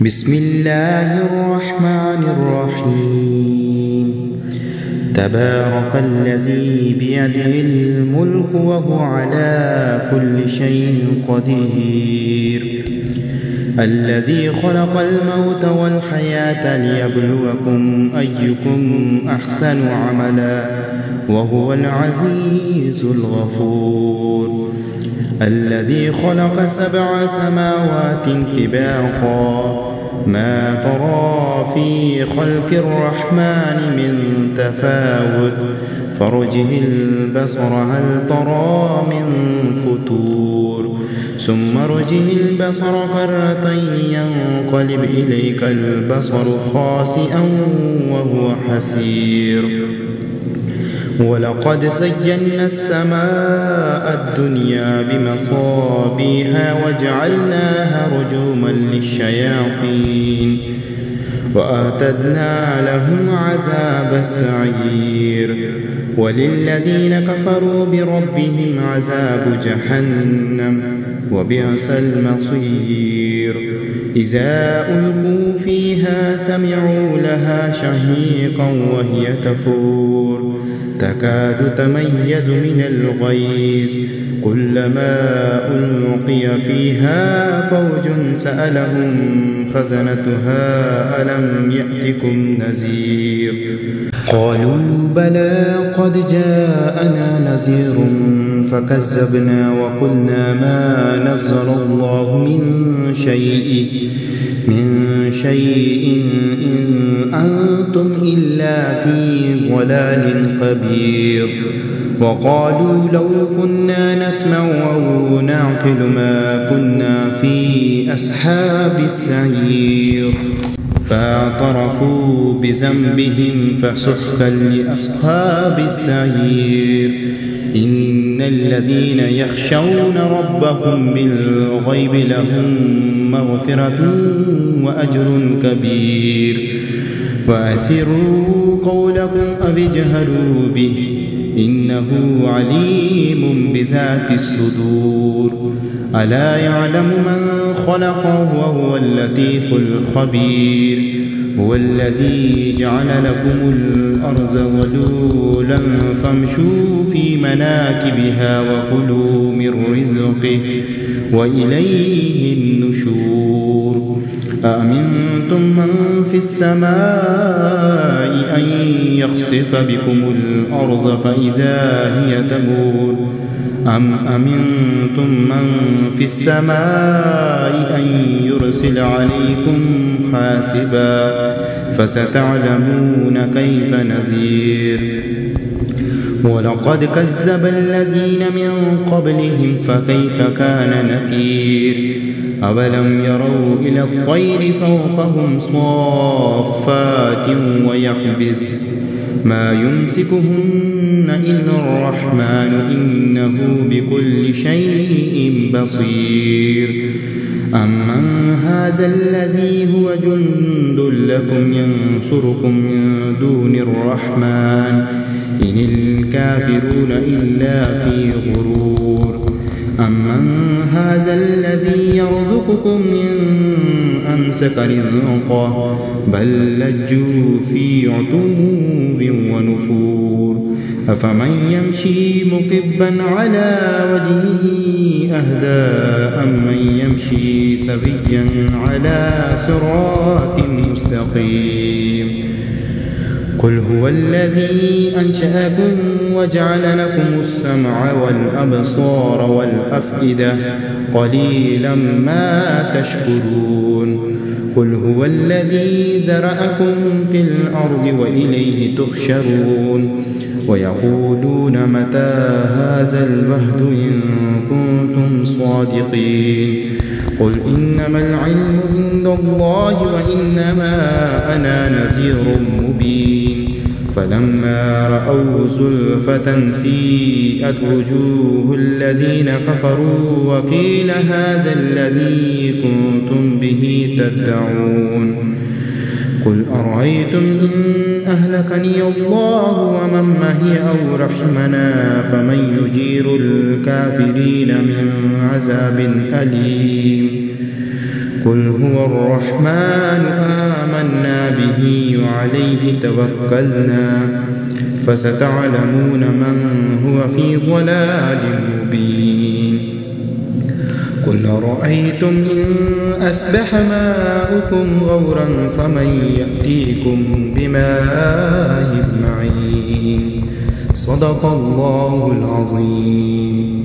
بسم الله الرحمن الرحيم. تبارك الذي بيده الملك وهو على كل شيء قدير، الذي خلق الموت والحياة ليبلوكم أيكم أحسن عملا وهو العزيز الغفور، الذي خلق 7 سماوات طباقا ما ترى في خلق الرحمن من تفاوت فارجع البصر هل ترى من فتور ثم ارجع البصر كرتين ينقلب إليك البصر خاسئا وهو حسير. ولقد زينا السماء الدنيا بمصابيح وجعلناها رجوما للشياطين وأعتدنا لهم عذاب السعير. وللذين كفروا بربهم عذاب جهنم وبئس المصير. إذا ألقوا فيها سمعوا لها شهيقا وهي تفور تكاد تميز من الغيظ كلما ألقي فيها فوج سألهم خزنتها ألم يأتكم نذير قالوا بلى قد جاءنا نذير فكذبنا وقلنا ما نزل الله من شيء إن أنتم إلا في ضلال كبير. وقالوا لو كنا نسمع أو نعقل ما كنا في أصحاب السعير فاعترفوا بذنبهم فسحقا لأصحاب السعير. إن الذين يخشون ربهم بالغيب لهم مغفرة وأجر كبير. وأسروا قولكم أو اجهروا به إنه عليم بذات الصدور. ألا يعلم من خلق وهو اللطيف الخبير. هو الذي جعل لكم الأرض ذلولا فامشوا في مناكبها وكلوا من رزقه وإليه النشور. أأمنتم من في السماء أن يخسف بكم الأرض فإذا هي تمور أم أمنتم من في السماء أن يرسل عليكم حاسبا فستعلمون كيف نذير. ولقد كذب الذين من قبلهم فكيف كان نكير. أولم يروا إلى الطير فوقهم صافات ويقبض ما يمسكهن إلا الرحمن إنه بكل شيء بصير. أمن هذا الذي هو جند لكم ينصركم من دون الرحمن إن الكافرون إلا في غرور. أمن هذا الذي يرزقكم إن أمسك رزقه بل لجوا في عتو ونفور. أفمن يمشي مكبا على وجهه أهدى أمن يمشي سويا على صراط مستقيم. قل هو الذي أنشأكم وجعل لكم السمع والأبصار والأفئدة قليلا ما تشكرون. قل هو الذي زرعكم في الأرض وإليه تحشرون. ويقولون متى هذا الوعد إن كنتم صادقين. قل إنما العلم عند الله وإنما أنا نذير مبين. فلما رأوا زلفة سيئت وجوه الذين كفروا وقيل هذا الذي كنتم به تدعون. قل أرأيتم إن أهلكني الله ومن معي أو رحمنا فمن يجير الكافرين من عذاب أليم قل هو الرحمن آمنا به وعليه توكلنا فستعلمون من هو في ضلال مبين قل أرأيتم إن أصبح ماؤكم غورا فمن يأتيكم بماء معين صدق الله العظيم.